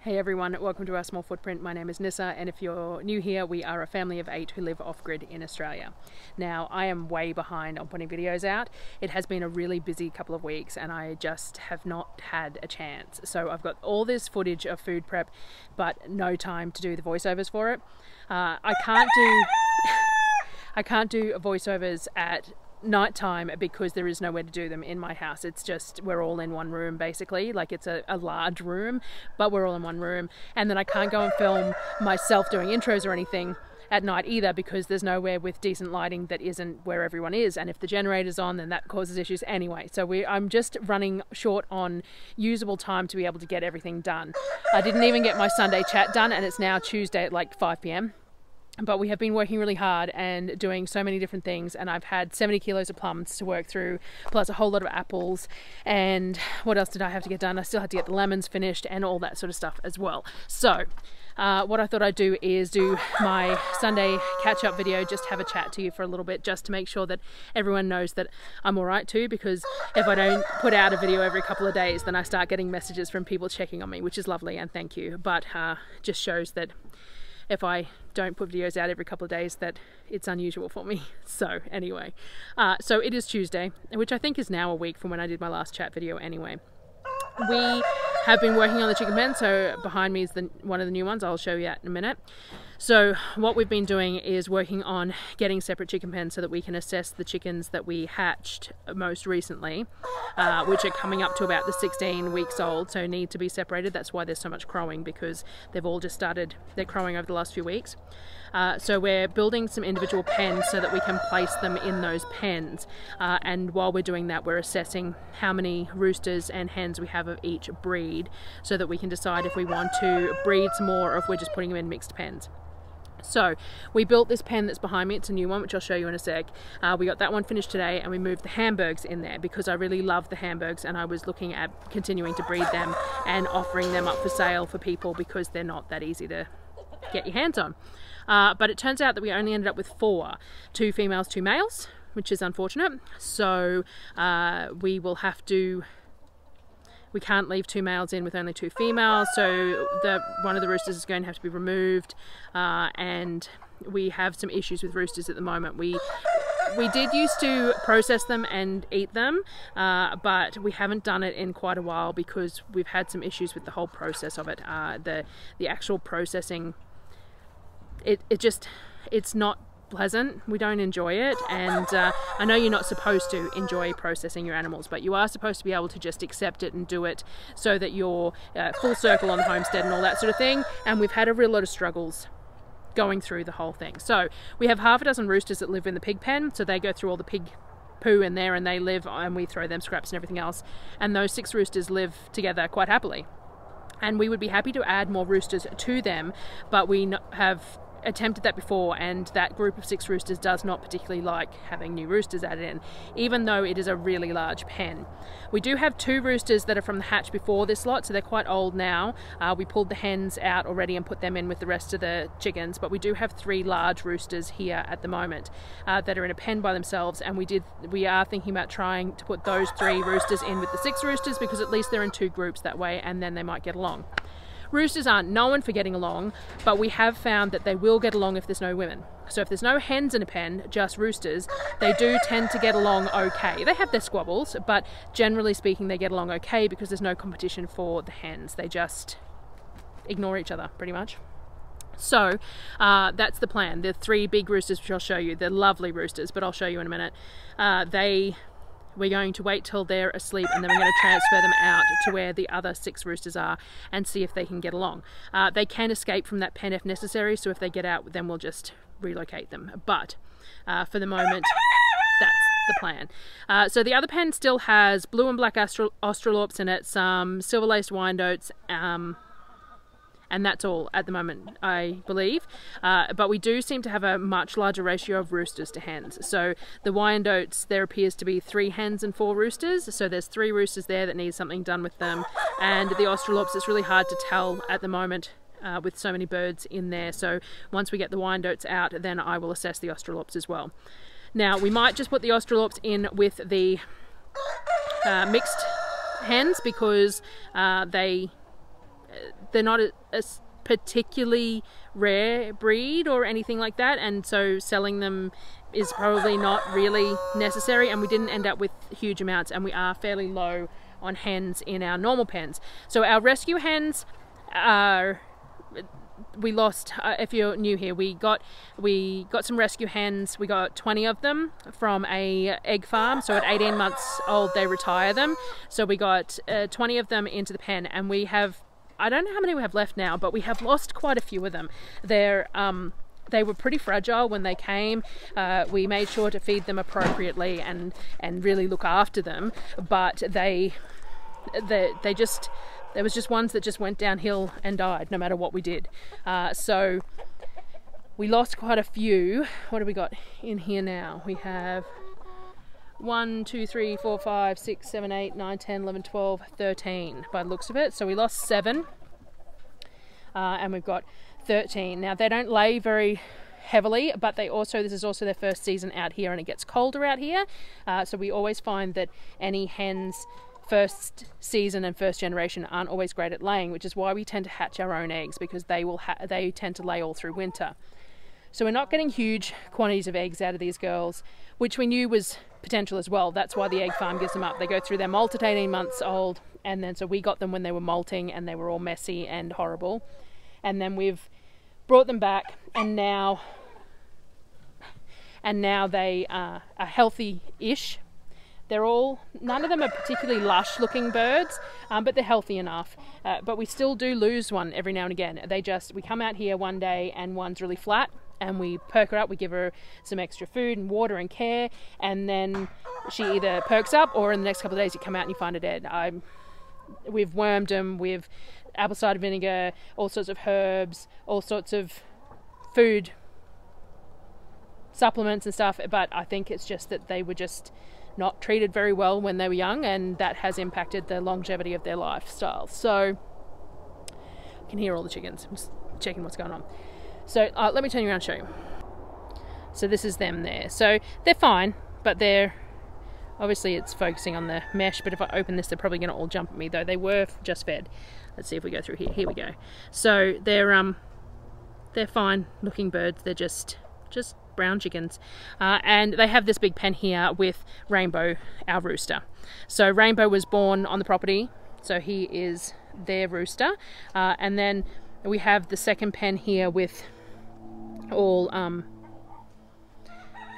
Hey everyone, welcome to our small footprint. My name is Nyssa, and if you're new here, we are a family of 8 who live off-grid in Australia. Now, I am way behind on putting videos out. It has been a really busy couple of weeks and I just have not had a chance. So I've got all this footage of food prep, but no time to do the voiceovers for it. I can't do voiceovers at nighttime because there is nowhere to do them in my house. It's just, we're all in one room basically, like it's a large room, but we're all in one room. And then I can't go and film myself doing intros or anything at night either because there's nowhere with decent lighting that isn't where everyone is, and if the generator's on then that causes issues anyway. So I'm just running short on usable time to be able to get everything done. I didn't even get my Sunday chat done and it's now Tuesday at like 5 p.m. But we have been working really hard and doing so many different things, and I've had 70 kilos of plums to work through, plus a whole lot of apples. And what else did I have to get done? I still had to get the lemons finished and all that sort of stuff as well. So what I thought I'd do is do my Sunday catch-up video, just have a chat to you for a little bit, just to make sure that everyone knows that I'm alright too, because if I don't put out a video every couple of days, then I start getting messages from people checking on me, which is lovely and thank you, but just shows that if I don't put videos out every couple of days, that it's unusual for me. So anyway, so it is Tuesday, which I think is now a week from when I did my last chat video anyway. We have been working on the chicken pen, so behind me is one of the new ones. I'll show you that in a minute. So what we've been doing is working on getting separate chicken pens so that we can assess the chickens that we hatched most recently, which are coming up to about the 16 weeks old, so need to be separated. That's why there's so much crowing, because they've all just started their crowing over the last few weeks. So we're building some individual pens so that we can place them in those pens. And while we're doing that, we're assessing how many roosters and hens we have of each breed so that we can decide if we want to breed some more or if we're just putting them in mixed pens. So we built this pen that's behind me. It's a new one, which I'll show you in a sec. We got that one finished today, and we moved the Hamburgs in there because I really love the Hamburgs, and I was looking at continuing to breed them and offering them up for sale for people because they're not that easy to get your hands on. But it turns out that we only ended up with 4, 2 females, 2 males, which is unfortunate. So we will have to, we can't leave 2 males in with only 2 females, so one of the roosters is going to have to be removed, and we have some issues with roosters at the moment. We did used to process them and eat them, but we haven't done it in quite a while because we've had some issues with the whole process of it. The actual processing, it's not pleasant. We don't enjoy it, and I know you're not supposed to enjoy processing your animals, but you are supposed to be able to just accept it and do it so that you're full circle on the homestead and all that sort of thing. And we've had a real lot of struggles going through the whole thing. So we have half a dozen roosters that live in the pig pen, so they go through all the pig poo in there and they live, and we throw them scraps and everything else, and those 6 roosters live together quite happily. And we would be happy to add more roosters to them, but we have attempted that before, and that group of 6 roosters does not particularly like having new roosters added in, even though it is a really large pen. We do have 2 roosters that are from the hatch before this lot, so they're quite old now. We pulled the hens out already and put them in with the rest of the chickens, but we do have 3 large roosters here at the moment that are in a pen by themselves, and we are thinking about trying to put those 3 roosters in with the 6 roosters, because at least they're in 2 groups that way, and then they might get along. Roosters aren't known for getting along, but we have found that they will get along if there's no women. So if there's no hens in a pen, just roosters, they do tend to get along okay. They have their squabbles, but generally speaking they get along okay because there's no competition for the hens. They just ignore each other pretty much. So that's the plan. The 3 big roosters, which I'll show you, they're lovely roosters, but I'll show you in a minute. We're going to wait till they're asleep, and then we're going to transfer them out to where the other 6 roosters are and see if they can get along. They can escape from that pen if necessary, so if they get out, then we'll just relocate them. But for the moment, that's the plan. So the other pen still has blue and black Australorps in it, some silver-laced Wyandottes, and that's all at the moment, I believe. But we do seem to have a much larger ratio of roosters to hens. So the Wyandottes, there appears to be 3 hens and 4 roosters. So there's 3 roosters there that need something done with them. And the Australorps, it's really hard to tell at the moment with so many birds in there. So once we get the Wyandottes out, then I will assess the Australorps as well. Now, we might just put the Australorps in with the mixed hens because they're not a particularly rare breed or anything like that, and so selling them is probably not really necessary, and we didn't end up with huge amounts, and we are fairly low on hens in our normal pens. So our rescue hens are, we lost, if you're new here, we got some rescue hens. We got 20 of them from a egg farm. So at 18 months old they retire them, so we got 20 of them into the pen, and we have, I don't know how many we have left now, but we have lost quite a few of them. They were pretty fragile when they came. We made sure to feed them appropriately and really look after them, but they just, there was just ones that just went downhill and died no matter what we did. So we lost quite a few. What do we got in here now? We have 1, 2, 3, 4, 5, 6, 7, 8, 9, 10, 11, 12, 13 by the looks of it. So we lost 7, and we've got 13. Now they don't lay very heavily, but this is also their first season out here, and it gets colder out here. So we always find that any hens first season and first generation aren't always great at laying, which is why we tend to hatch our own eggs, because they tend to lay all through winter. So we're not getting huge quantities of eggs out of these girls, which we knew was potential as well. That's why the egg farm gives them up. They go through their molt at 18 months old, and then so we got them when they were molting and they were all messy and horrible. And then we've brought them back, and now they are healthy-ish. None of them are particularly lush looking birds, but they're healthy enough. But we still do lose one every now and again. We come out here one day and one's really flat, and we perk her up, we give her some extra food and water and care, and then she either perks up, or in the next couple of days you come out and you find her dead. We've wormed them with apple cider vinegar, all sorts of herbs, all sorts of food supplements and stuff, but I think it's just that they were just not treated very well when they were young, and that has impacted the longevity of their lifestyle. So I can hear all the chickens. I'm just checking what's going on. So let me turn you around and show you. So this is them there. So they're fine, but they're obviously, it's focusing on the mesh, but if I open this they're probably going to all jump at me, though they were just fed. Let's see if we go through here. Here we go. So they're fine looking birds. They're just brown chickens, and they have this big pen here with Rainbow, our rooster. So Rainbow was born on the property, so he is their rooster, and then we have the second pen here with all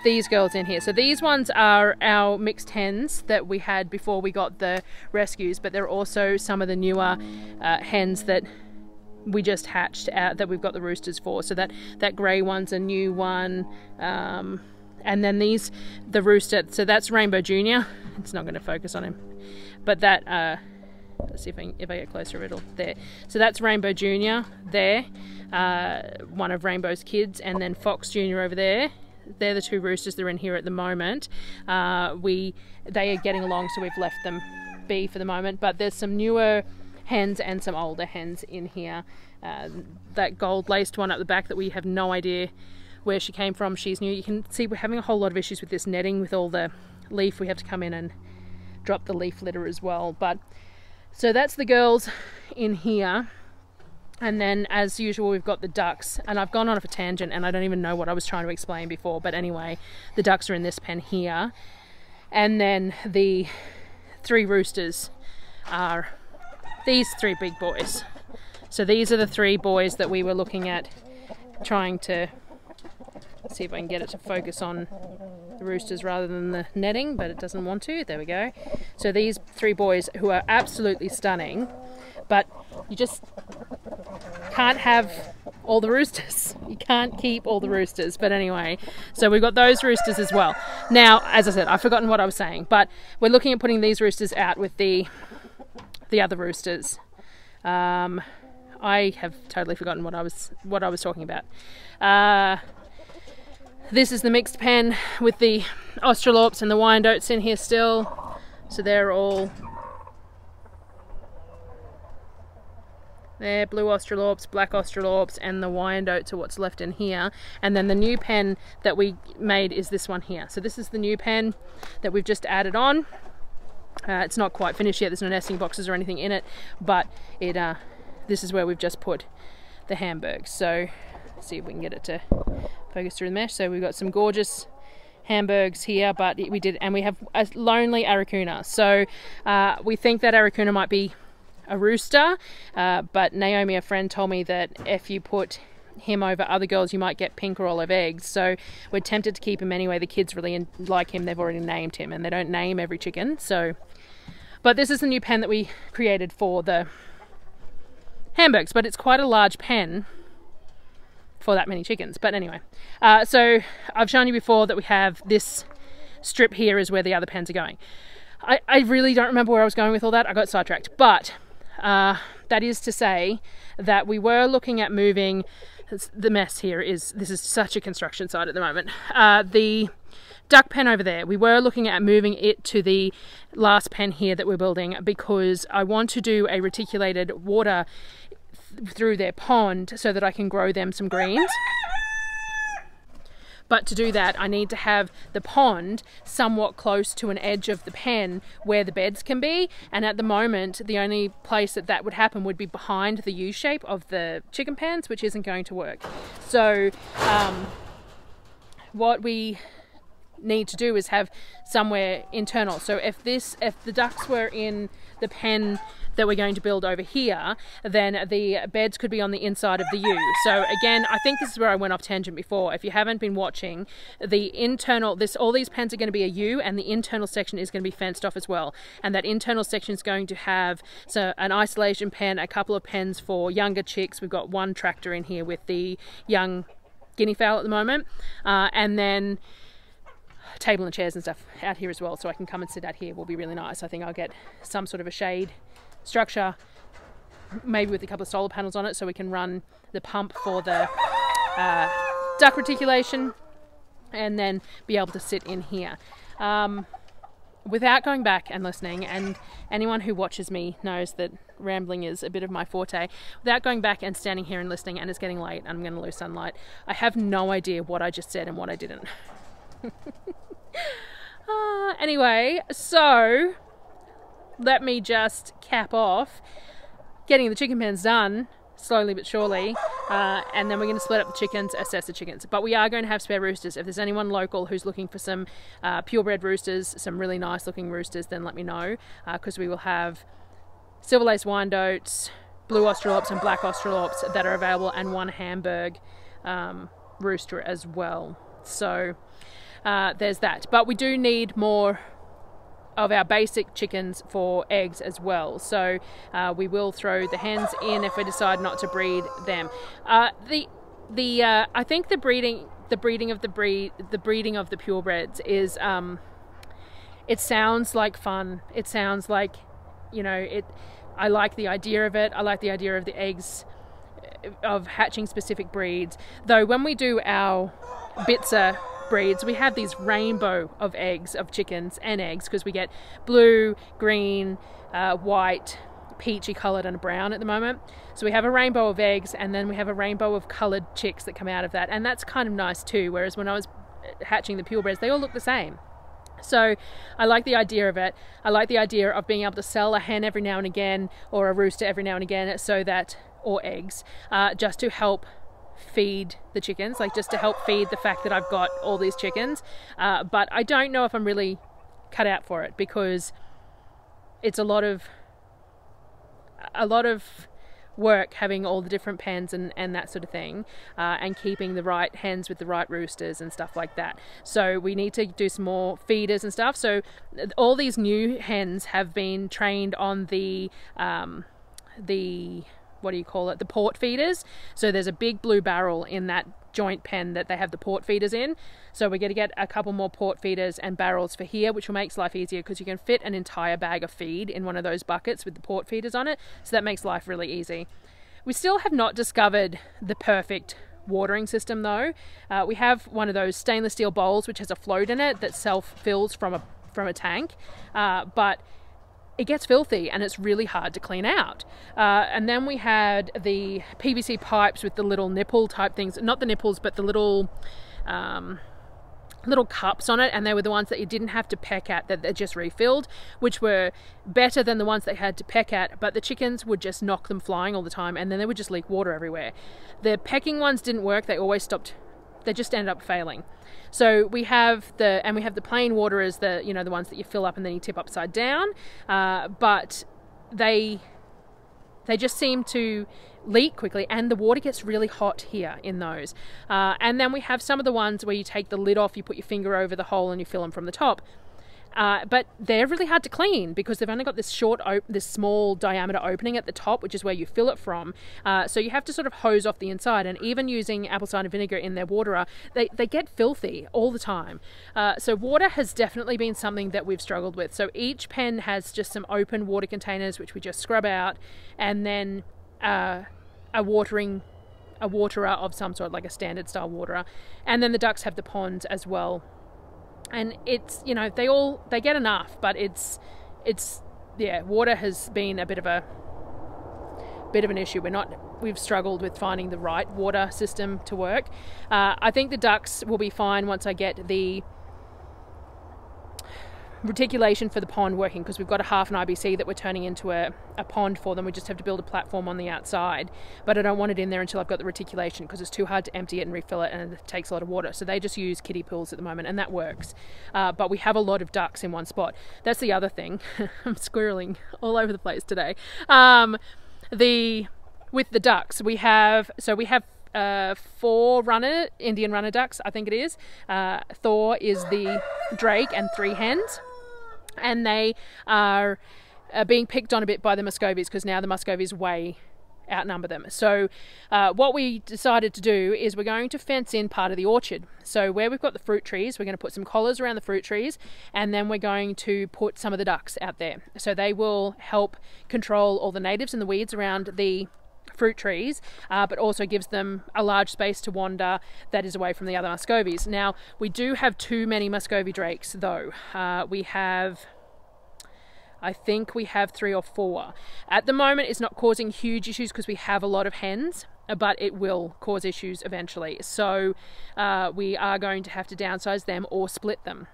these girls in here. So these ones are our mixed hens that we had before we got the rescues, but they're also some of the newer hens that we just hatched out, that we've got the roosters for. So that grey one's a new one, and then the rooster, so that's Rainbow Junior. It's not going to focus on him, but that let's see if I get closer, it'll there. So that's Rainbow Junior there, one of Rainbow's kids, and then Fox Junior over there. They're the two roosters that are in here at the moment. They are getting along, so we've left them be for the moment, but there's some newer hens and some older hens in here. That gold laced one up the back that we have no idea where she came from, she's new. You can see we're having a whole lot of issues with this netting, with all the leaf. We have to come in and drop the leaf litter as well. But so that's the girls in here, and then as usual we've got the ducks, and I've gone on a tangent and I don't even know what I was trying to explain before, but anyway, the ducks are in this pen here, and then the 3 roosters are these 3 big boys. So these are the 3 boys that we were looking at, trying to see if I can get it to focus on the roosters rather than the netting, but it doesn't want to. There we go. So these 3 boys, who are absolutely stunning, but you just can't have all the roosters. You can't keep all the roosters. But anyway, so we've got those roosters as well. Now, as I said, I've forgotten what I was saying, but we're looking at putting these roosters out with the other roosters. I have totally forgotten what I was talking about. This is the mixed pen with the Australorps and the Wyandottes in here still. So they're all there, blue Australorps, black Australorps, and the Wyandottes are what's left in here. And then the new pen that we made is this one here. So this is the new pen that we've just added on. It's not quite finished yet, there's no nesting boxes or anything in it, but this is where we've just put the hamburgs. So let's see if we can get it to focus through the mesh. So we've got some gorgeous hamburgs here, but we have a lonely aracuna. So we think that aracuna might be a rooster, but Naomi, a friend, told me that if you put him over other girls you might get pink or olive eggs, so we're tempted to keep him anyway. The kids really like him, they've already named him, and they don't name every chicken. So, but this is the new pen that we created for the hamburgs, but it's quite a large pen for that many chickens. But anyway, so I've shown you before that we have this strip here is where the other pens are going. I really don't remember where I was going with all that. I got sidetracked, but that is to say that we were looking at moving. The mess here is, this is such a construction site at the moment. The duck pen over there, we were looking at moving it to the last pen here that we're building, because I want to do a reticulated water through their pond so that I can grow them some greens. But to do that, I need to have the pond somewhat close to an edge of the pen where the beds can be. And at the moment, the only place that that would happen would be behind the U shape of the chicken pens, which isn't going to work. So what we need to do is have somewhere internal. So if the ducks were in the pen that we're going to build over here, then the beds could be on the inside of the U. So again, I think this is where I went off tangent before. If you haven't been watching, the internal, all these pens are going to be a U, and the internal section is going to be fenced off as well. And that internal section is going to have an isolation pen, a couple of pens for younger chicks. We've got one tractor in here with the young guinea fowl at the moment, and then table and chairs and stuff out here as well, so I can come and sit out here. Will be really nice. I think I'll get some sort of a shade structure, maybe with a couple of solar panels on it, so we can run the pump for the duck reticulation, and then be able to sit in here without going back and listening. And anyone who watches me knows that rambling is a bit of my forte. Without going back and standing here and listening, and it's getting late and I'm going to lose sunlight, I have no idea what I just said and what I didn't. Anyway, so let me just cap off getting the chicken pens done slowly but surely, and then we're going to split up the chickens, assess the chickens. But we are going to have spare roosters. If there's anyone local who's looking for some purebred roosters, some really nice looking roosters, then let me know, because we will have silver lace Wyandottes, blue Australorps and black Australorps that are available, and one Hamburg rooster as well. So there's that. But we do need more of our basic chickens for eggs as well, so we will throw the hens in if we decide not to breed them. I think the breeding of the purebreds is it sounds like fun. It sounds like, you know, I like the idea of it. I like the idea of the eggs, of hatching specific breeds. Though when we do our Bitzer breeds, we have these rainbow of eggs, of chickens and eggs, because we get blue, green, white, peachy coloured and brown at the moment. So we have a rainbow of eggs, and then we have a rainbow of coloured chicks that come out of that, and that's kind of nice too. Whereas when I was hatching the purebreds, they all look the same. So I like the idea of it. I like the idea of being able to sell a hen every now and again, or a rooster every now and again, so that, or eggs, just to help feed the chickens, like just to help feed the fact that I've got all these chickens. But I don't know if I'm really cut out for it, because it's a lot of work having all the different pens and that sort of thing, and keeping the right hens with the right roosters and stuff like that. So we need to do some more feeders and stuff. So all these new hens have been trained on the what do you call it, the port feeders. So there's a big blue barrel in that joint pen that they have the port feeders in. So we're going to get a couple more port feeders and barrels for here, which will make life easier, because you can fit an entire bag of feed in one of those buckets with the port feeders on it. So that makes life really easy. We still have not discovered the perfect watering system though. We have one of those stainless steel bowls which has a float in it that self-fills from a tank, but it gets filthy and it's really hard to clean out. And then we had the PVC pipes with the little nipple type things, not the nipples, but the little little cups on it, and they were the ones that you didn't have to peck at, that they just refilled, which were better than the ones they had to peck at, but the chickens would just knock them flying all the time, and then they would just leak water everywhere. The pecking ones didn't work, they always stopped, they just ended up failing. So we have the plain water as the, you know, the ones that you fill up and then you tip upside down, but they just seem to leak quickly, and the water gets really hot here in those. And then we have some of the ones where you take the lid off, you put your finger over the hole and you fill them from the top. But they're really hard to clean because they've only got this this small diameter opening at the top, which is where you fill it from. So you have to sort of hose off the inside, and even using apple cider vinegar in their waterer, they get filthy all the time. So water has definitely been something that we've struggled with. So each pen has just some open water containers, which we just scrub out, and then a waterer of some sort, like a standard style waterer. And then the ducks have the pond as well. And it's, you know, they get enough, but it's yeah, water has been a bit of an issue. We've struggled with finding the right water system to work. I think the ducks will be fine once I get the reticulation for the pond working, because we've got a half an IBC that we're turning into a pond for them. We just have to build a platform on the outside, but I don't want it in there until I've got the reticulation, because it's too hard to empty it and refill it, and it takes a lot of water. So they just use kiddie pools at the moment, and that works. But we have a lot of ducks in one spot. That's the other thing. I'm squirreling all over the place today. With the ducks, we have 4 Indian runner ducks, I think it is. Thor is the drake, and 3 hens. And they are being picked on a bit by the Muscovies, because now the Muscovies way outnumber them. So what we decided to do is we're going to fence in part of the orchard. So where we've got the fruit trees, we're going to put some collars around the fruit trees, and then we're going to put some of the ducks out there. So they will help control all the natives and the weeds around the fruit trees, but also gives them a large space to wander that is away from the other Muscovies. Now, we do have too many Muscovy drakes, though. I think we have 3 or 4. At the moment, it's not causing huge issues because we have a lot of hens, but it will cause issues eventually. So we are going to have to downsize them or split them.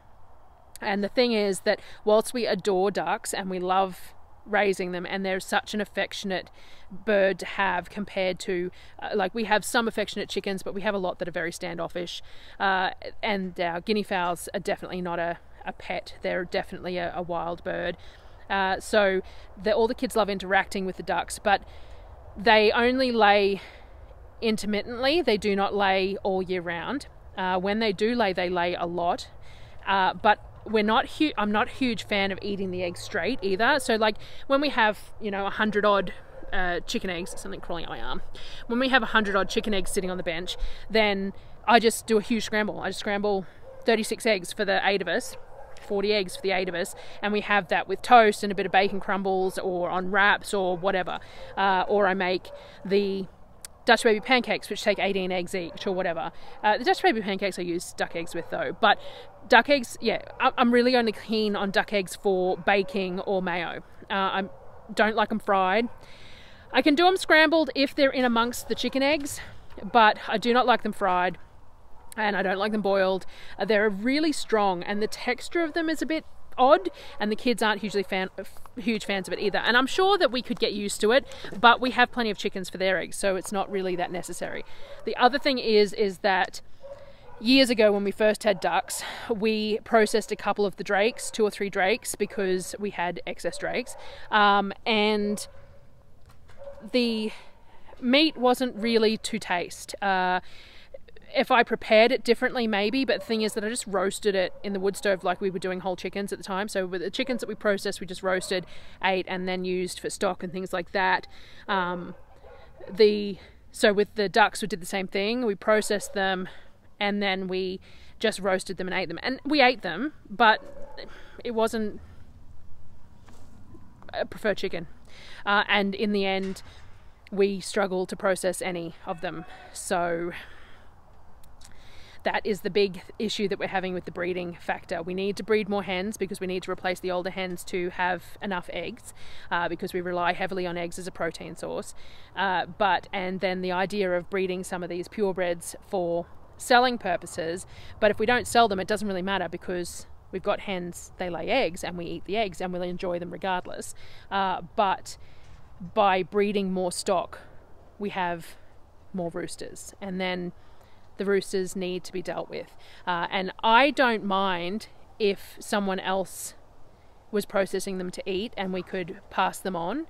And the thing is that whilst we adore ducks and we love raising them, and they're such an affectionate bird to have compared to like, we have some affectionate chickens, but we have a lot that are very standoffish, and our guinea fowls are definitely not a pet. They're definitely a wild bird. So all the kids love interacting with the ducks, but they only lay intermittently. They do not lay all year round. When they do lay, they lay a lot, but I'm not a huge fan of eating the eggs straight either. So like when we have, 100 odd chicken eggs, something crawling up my arm. When we have 100 odd chicken eggs sitting on the bench, then I just do a huge scramble. I just scramble 36 eggs for the 8 of us, 40 eggs for the 8 of us, and we have that with toast and a bit of bacon crumbles or on wraps or whatever. Or I make the Dutch baby pancakes, which take 18 eggs each or whatever. The Dutch baby pancakes I use duck eggs with though, but duck eggs, yeah, I'm really only keen on duck eggs for baking or mayo. I don't like them fried. I can do them scrambled if they're in amongst the chicken eggs, but I do not like them fried, and I don't like them boiled. They're really strong, and the texture of them is a bit odd, and the kids aren't huge fans of it either. And I'm sure that we could get used to it, but we have plenty of chickens for their eggs, so it's not really that necessary. The other thing is that years ago when we first had ducks, we processed a couple of the drakes, 2 or 3 drakes, because we had excess drakes, and the meat wasn't really to taste. If I prepared it differently, maybe, but the thing is that I just roasted it in the wood stove like we were doing whole chickens at the time. So with the chickens that we processed, we just roasted, ate, and then used for stock and things like that. So with the ducks, we did the same thing. We processed them, and then we just roasted them and ate them. And we ate them, but it wasn't... I prefer chicken. And in the end, we struggled to process any of them. So that is the big issue that we're having with the breeding factor. We need to breed more hens because we need to replace the older hens to have enough eggs, because we rely heavily on eggs as a protein source. And then the idea of breeding some of these purebreds for selling purposes, but if we don't sell them, it doesn't really matter because we've got hens, they lay eggs, and we eat the eggs, and we'll enjoy them regardless. But by breeding more stock, we have more roosters, and then the roosters need to be dealt with. And I don't mind if someone else was processing them to eat and we could pass them on.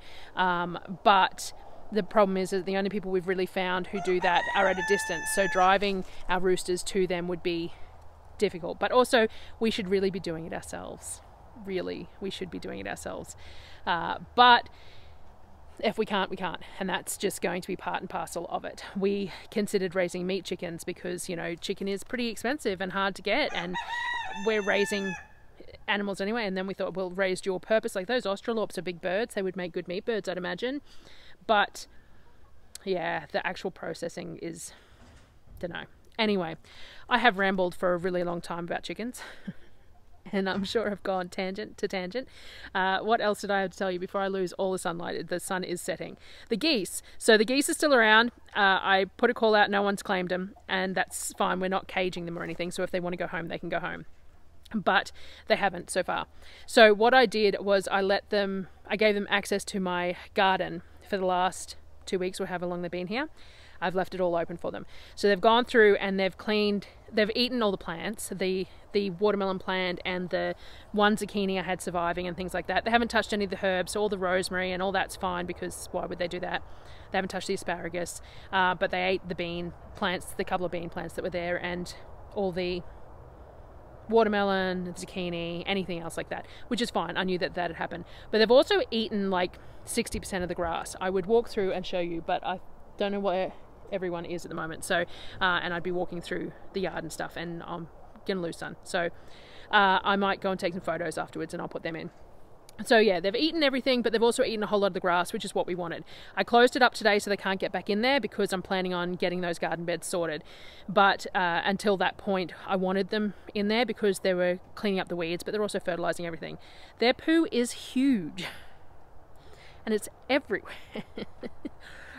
But the problem is that the only people we've really found who do that are at a distance. So driving our roosters to them would be difficult. But also, we should really be doing it ourselves. Really, we should be doing it ourselves. But if we can't, we can't. And that's just going to be part and parcel of it. We considered raising meat chickens because, you know, chicken is pretty expensive and hard to get. And we're raising animals anyway. And then we thought, we'll raise dual purpose. Like those Australorps are big birds. They would make good meat birds, I'd imagine. But yeah, the actual processing is, dunno. Anyway, I have rambled for a really long time about chickens. And I'm sure I've gone tangent to tangent. What else did I have to tell you before I lose all the sunlight? The sun is setting. The geese. So the geese are still around. I put a call out. No one's claimed them. And that's fine. We're not caging them or anything. So if they want to go home, they can go home. But they haven't so far. So what I did was I gave them access to my garden for the last 2 weeks or however long they've been here. I've left it all open for them. So they've gone through and they've eaten all the plants, the watermelon plant and the one zucchini I had surviving and things like that. They haven't touched any of the herbs, all the rosemary and all that's fine because why would they do that? They haven't touched the asparagus, but they ate the bean plants, the couple of bean plants that were there, and all the watermelon, zucchini, anything else like that, which is fine. I knew that had happened. But they've also eaten like 60% of the grass. I would walk through and show you, but I don't know where everyone is at the moment. So, and I'd be walking through the yard and stuff, and I'm gonna lose sun. So I might go and take some photos afterwards and I'll put them in. So yeah, they've eaten everything, but they've also eaten a whole lot of the grass, which is what we wanted. I closed it up today so they can't get back in there because I'm planning on getting those garden beds sorted. But until that point, I wanted them in there because they were cleaning up the weeds, but they're also fertilizing everything. Their poo is huge and it's everywhere.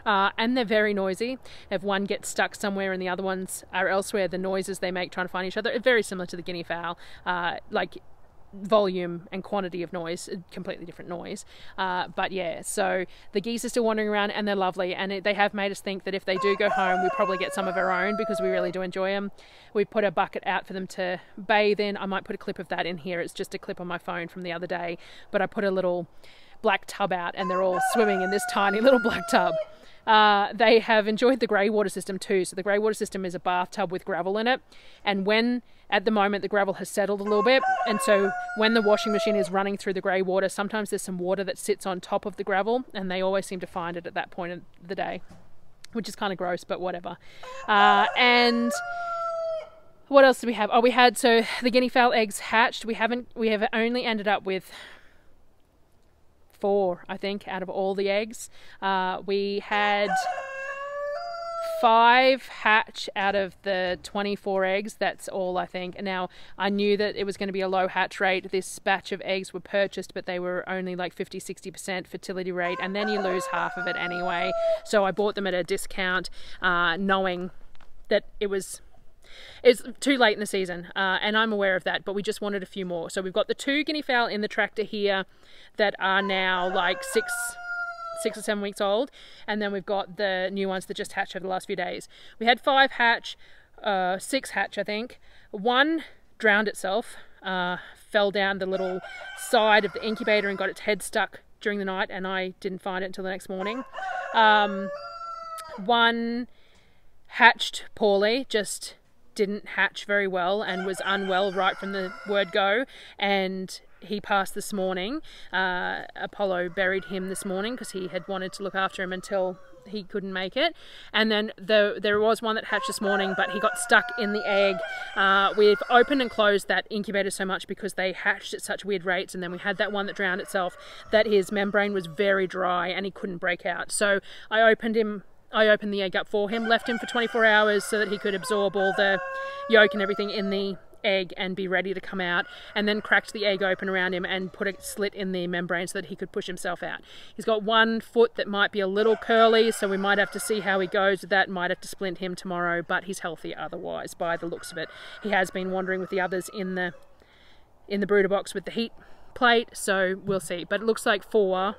And they're very noisy. If one gets stuck somewhere and the other ones are elsewhere, the noises they make trying to find each other are very similar to the guinea fowl. Like volume and quantity of noise, completely different noise. But yeah, so the geese are still wandering around and they're lovely, and they have made us think that if they do go home, we probably get some of our own because we really do enjoy them. We put a bucket out for them to bathe in. I might put a clip of that in here. It's just a clip on my phone from the other day, but I put a little black tub out and they're all swimming in this tiny little black tub. They have enjoyed the grey water system too. So the grey water system is a bathtub with gravel in it, and at the moment the gravel has settled a little bit, and so when the washing machine is running through the grey water, sometimes there's some water that sits on top of the gravel, and they always seem to find it at that point of the day, which is kind of gross, but whatever. And what else do we have? So the guinea fowl eggs hatched. We have only ended up with 4, I think, out of all the eggs. We had 5 hatch out of the 24 eggs. That's all, I think. Now, I knew that it was going to be a low hatch rate. This batch of eggs were purchased, but they were only like 50-60% fertility rate, and then you lose half of it anyway. So I bought them at a discount, knowing that it's too late in the season, and I'm aware of that, but we just wanted a few more. So we've got the 2 guinea fowl in the tractor here that are now like 6 or 7 weeks old, and then we've got the new ones that just hatched over the last few days. We had 5 hatch, 6 hatch, I think. 1 drowned itself, fell down the little side of the incubator and got its head stuck during the night, and I didn't find it until the next morning. 1 hatched poorly, just didn't hatch very well and was unwell right from the word go, and he passed this morning. Apollo buried him this morning because he had wanted to look after him until he couldn't make it. And then there was one that hatched this morning, but he got stuck in the egg. We've opened and closed that incubator so much because they hatched at such weird rates, and then we had that one that drowned itself, that his membrane was very dry and he couldn't break out. So I opened the egg up for him, left him for 24 hours so that he could absorb all the yolk and everything in the egg and be ready to come out, and then cracked the egg open around him and put a slit in the membrane so that he could push himself out. He's got one foot that might be a little curly, so we might have to see how he goes with that. Might have to splint him tomorrow, but he's healthy otherwise by the looks of it. He has been wandering with the others in the brooder box with the heat plate, so we'll see. But it looks like 4.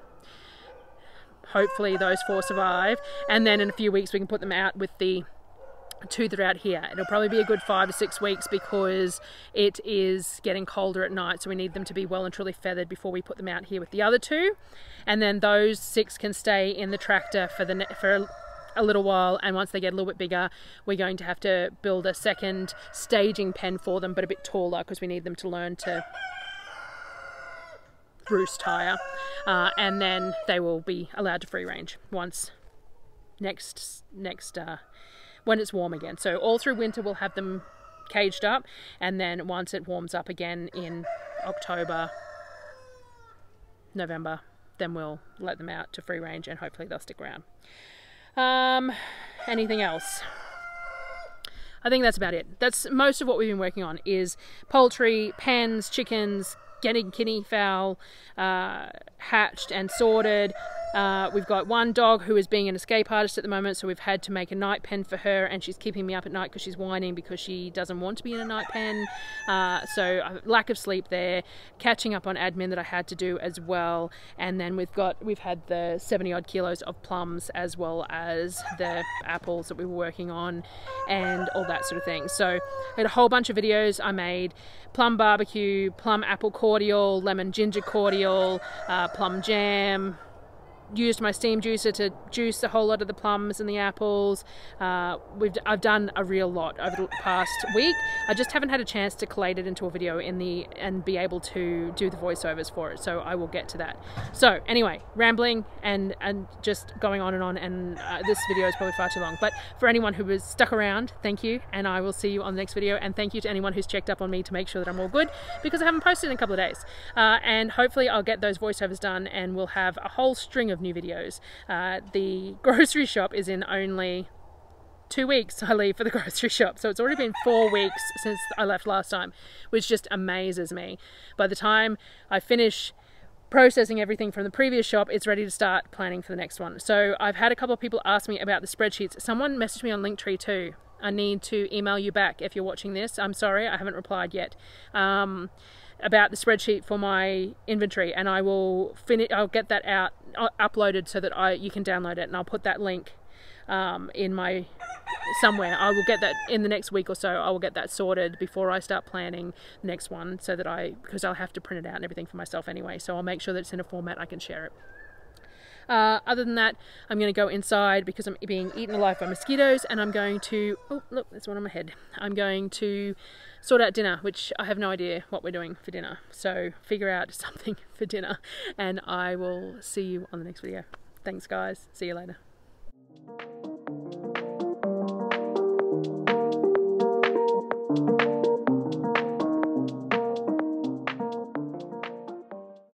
Hopefully those 4 survive, and then in a few weeks we can put them out with the 2 that are out here. It'll probably be a good 5 to 6 weeks because it is getting colder at night, so we need them to be well and truly feathered before we put them out here with the other 2, and then those 6 can stay in the tractor for a little while, and once they get a little bit bigger we're going to have to build a second staging pen for them, but a bit taller, because we need them to learn to roost higher, and then they will be allowed to free range once when it's warm again. So all through winter we'll have them caged up, and then once it warms up again in October, November, then we'll let them out to free range, and hopefully they'll stick around. Anything else? I think that's about it. That's most of what we've been working on, is poultry, pens, chickens, getting guinea fowl hatched and sorted. We've got one dog who is being an escape artist at the moment, so we've had to make a night pen for her, and she's keeping me up at night because she's whining because she doesn't want to be in a night pen. So lack of sleep there, catching up on admin that I had to do as well, and then we've had the 70 odd kilos of plums as well as the apples that we were working on and all that sort of thing. So I had a whole bunch of videos. I made plum barbecue, plum apple cordial, lemon ginger cordial, plum jam, used my steam juicer to juice a whole lot of the plums and the apples. I've done a real lot over the past week. I just haven't had a chance to collate it into a video and be able to do the voiceovers for it, so I will get to that. So anyway, rambling and just going on, and this video is probably far too long, but for anyone who was stuck around, thank you, and I will see you on the next video, and thank you to anyone who's checked up on me to make sure that I'm all good, because I haven't posted in a couple of days, and hopefully I'll get those voiceovers done and we'll have a whole string of new videos. The grocery shop is in only 2 weeks. I leave for the grocery shop, so it's already been 4 weeks since I left last time, which just amazes me. By the time I finish processing everything from the previous shop, it's ready to start planning for the next one. So I've had a couple of people ask me about the spreadsheets. Someone messaged me on Linktree too. I need to email you back if you're watching this. I'm sorry, I haven't replied yet. About the spreadsheet for my inventory, and I'll get that out, uploaded so that you can download it, and I'll put that link in my somewhere. I will get that in the next week or so. I will get that sorted before I start planning the next one, so that because I'll have to print it out and everything for myself anyway, so I'll make sure that it's in a format I can share it. Other than that, I'm going to go inside because I'm being eaten alive by mosquitoes, and I'm going to, oh look, there's one on my head. I'm going to sort out dinner, which I have no idea what we're doing for dinner. So figure out something for dinner, and I will see you on the next video. Thanks guys, see you later.